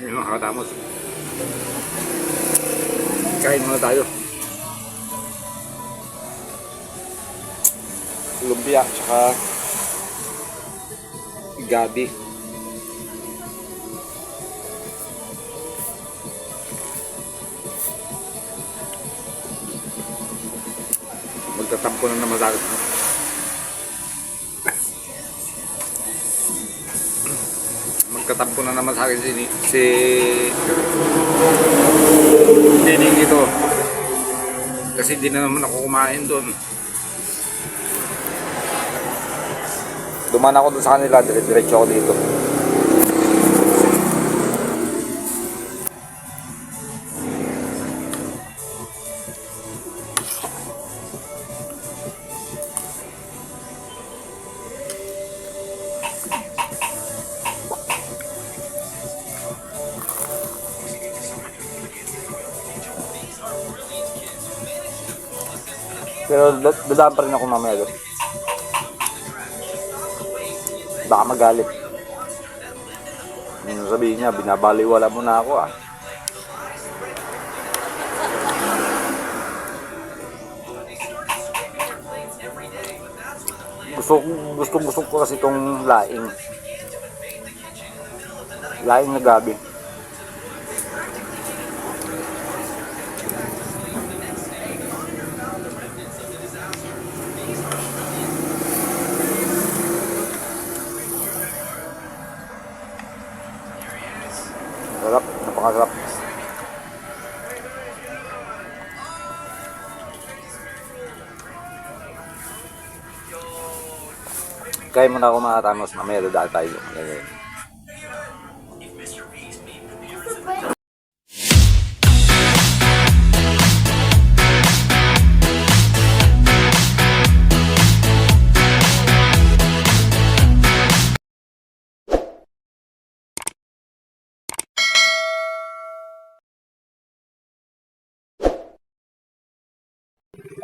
Yun mga katamos. Kain muna tayo. Lumpia, tsaka gabi. Magtatampo na naman sa akin. Magtatampo na naman sa akin si Dining ito. Kasi di na naman ako kumain doon. Dumaan ako doon sa kanila, diretso ako dito. Pero dadaan pa rin ako mamaya doon. Baka magalit. Sabihin niya, binabaliwala mo na ako ah. Gusto ko kasi itong laing. Laing na gabi. Sarap, napakasarap. Kaya muna ako mga katamos, mamaya dadaan tayo.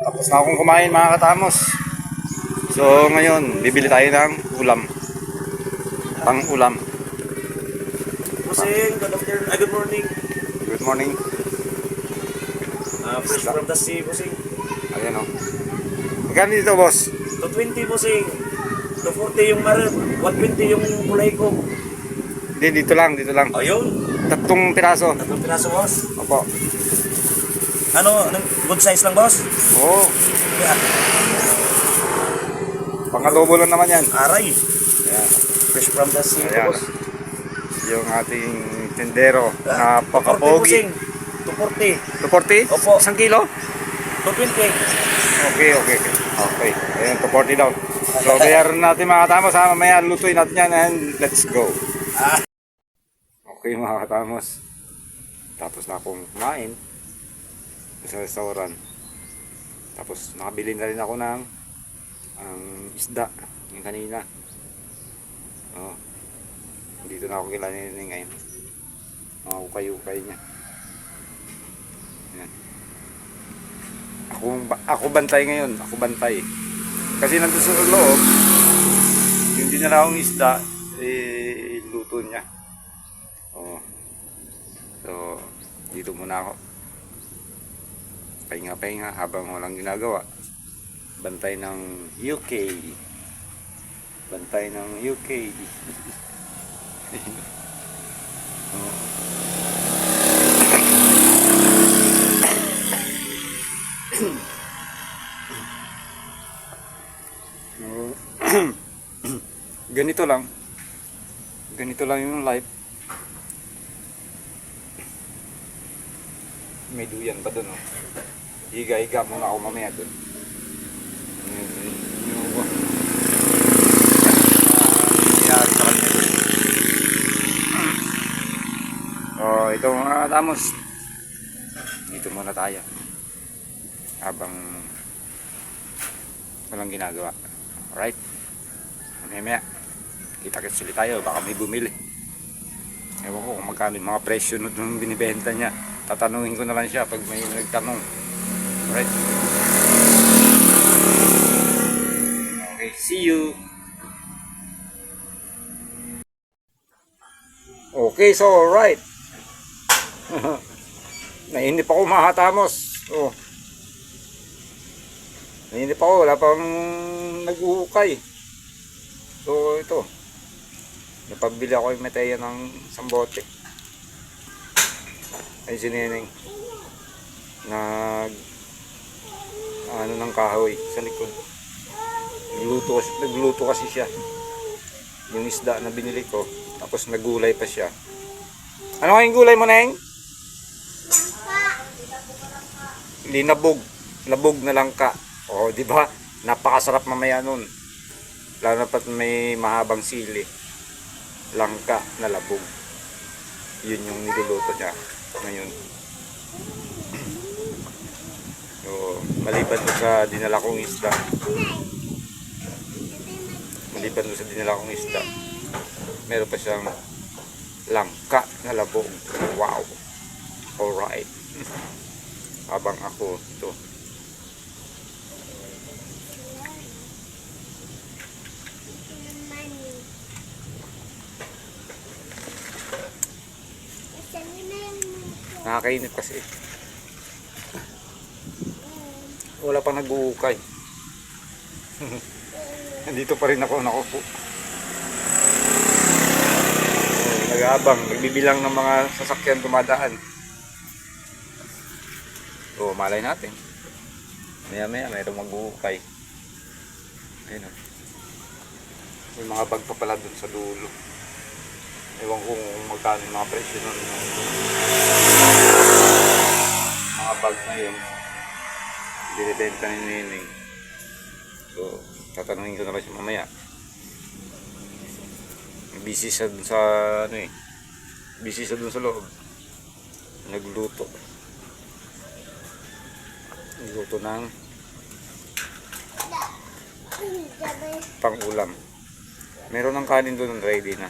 Tapos na akong kumain mga katamos. So ngayon, bibili tayo ng ulam. Pang-ulam. Bossing, good morning. Good morning. Fresh from the sea, bossing. Ayan o. Magkano dito, boss? 220, bossing. 240 yung marin, 120 yung kulay ko. Hindi, dito lang. Ayun. 3 piraso. 3 piraso, boss. Opo. Ano, good size lang, boss? Oo. Yeah. Pang-adobo lang naman yan. Aray. Ayan. Fresh from the sea, Ayan. boss. Yung ating tendero na 240, pakapogi. bossing. 240. 240? Opo. 1 kilo? 220. Okay. Ayan, 240 daw. So, bayaran natin mga katamos ha. Mamaya lutuin natin yan and let's go. Okay mga katamos. Tapos na akong kumain sa restaurant. Tapos nakabili na rin ako ng isda yung kanina. Oh. Dito na ako kila Nining ngayon. Mga ukay-ukay niya. Yan. Ako bantay ngayon. Ako bantay. Kasi nandun sa loob, yung dinala akong isda, luto niya. Oh. So, dito muna ako. Pahinga habang walang ginagawa. Bantay ng UK. Ganito lang yung life. May duyan pa dun, oh. Higa-higa muna ako mamaya dun. Nangyayari sa kanya dun. Oh, ito mga tamos. Dito muna tayo. Habang walang ginagawa. Alright? Mamaya, kita-kits ulit tayo. Baka may bumili. Ewan ko kung magkano yung mga presyo nung binibenta niya. Tatanungin ko na lang siya pag may nagtanong. Alright. Okay, see you. Okay, so alright. Nainip ako mahatamos. Oh. Nainip ako, wala pang nag-uhukay. So ito. Napabili ako yung Mateya ng isang bote. Ay si Neneng. Ano ng kahoy sa likod. Nagluto kasi siya. Yung isda na binili ko. Tapos nagulay pa siya. Ano kayong gulay mo, Neng? Linabog. Labog na langka. O, di ba? Napakasarap mamaya nun. Lalo na pat may mahabang sili. Langka na labog. Yun yung niluluto niya ngayon. So, maliban doon sa dinala kong isda. Meron pa siyang langka na labog. Wow. Alright. Habang ako ito. Nakakainit kasi. Wala pang nag-uukay. Nandito pa rin ako nakaupo. Nag-aabang, nagbibilang ng mga sasakyan dumadaan. So, malay natin. Maya-maya, mayroong mag-uukay. Ayun o. May mga bag pa pala dun sa dulo. Ewan kung magkano yung mga presyo nun. Mga bag na yun. Binibenta ni Neneng. So, tatanungin ko na ba siya mamaya. Busy siya dun sa busy siya dun sa loob. Nagluto ng pang-ulam. Meron ng kanin doon, ready na.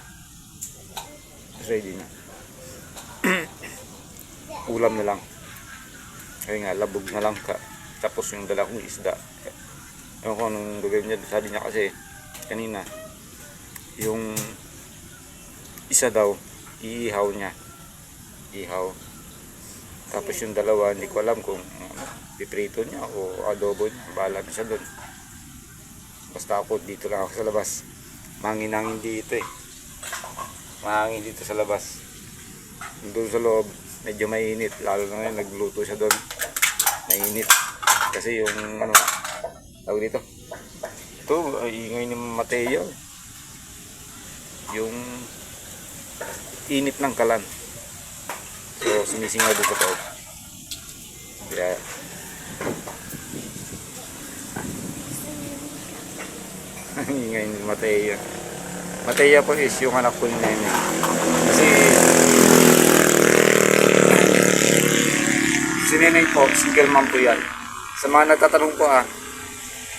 Ulam na lang. Kaya nga, labog na lang ka. Tapos yung dala kong isda. Ewan ko anong gagawin niya. Sabi niya kasi kanina, yung isa daw, iihaw niya. Tapos yung dalawa, hindi ko alam kung piprito niya o adobo niya. Bahala na siya doon. Basta ako, dito lang ako sa labas. Mangin-angin dito eh. Mahangin dito sa labas. Doon sa loob, medyo mainit. Lalo na ngayon, nagluto siya doon. Mainit. Kasi yung tawag dito. Ito, ay ingay ni Mateo. Yung init ng kalan. So, sinisingaw doon sa loob. Kaya, ingay ni Mateo. Mateo po is yung anak ko ni Neneng. Kasi si Neneng po, single mom po yan. Sa mga nagtatanong po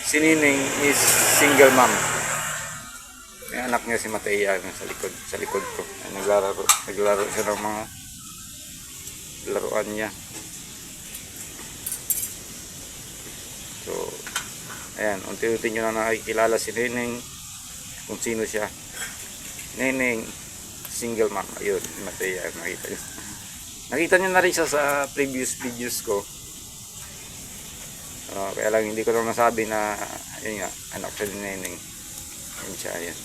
si Neneng is single mom. May anak niya si Mateo sa likod ko. Naglaro siya ng mga laruan niya. So, ayan, unti-unti nyo na nakikilala si Neneng kung sino siya. Neneng, single mom. Ayun, Mateo, nakita nyo. Nakita nyo na rin siya sa previous videos ko. Kaya lang hindi ko lang nasabi na ayun nga, anak siya ni Neneng. Ayun siya, ayan.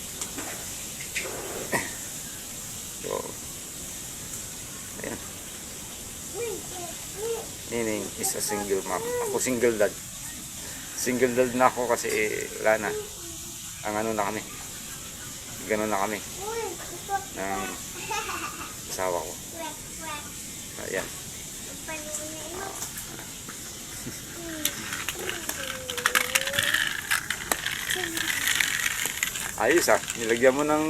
So, ayan. Neneng is a single mom. Ako single dad. Single dad na ako kasi wala na. Ang na kami. Ganun na kami. Ng asawa ko. Ayan. Ayos nilagyan mo ng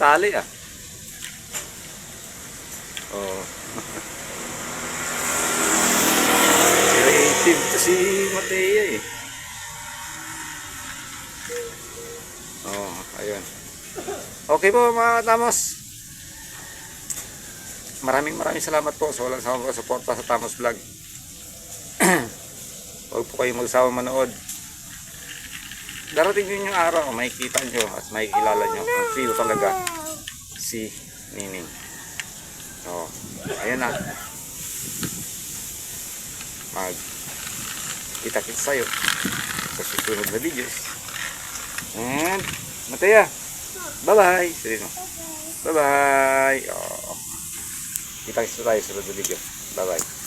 tali Oh. Creative to si Mateo eh. Oh, ayun. Okay po mga Tamos. Maraming salamat po sa walang sawang suporta sa Tamos Vlog. Huwag po kayong magsawa manood. Darating din yung araw, makikita nyo at makikilala nyo kung sino talaga si Neneng. So, ayan na. Kita-kita sa'yo sa susunod na videos. And, Mataya, bye-bye. Sabihin mo. Bye-bye. Oh. Kita-kita tayo sa susunod na video. Bye-bye.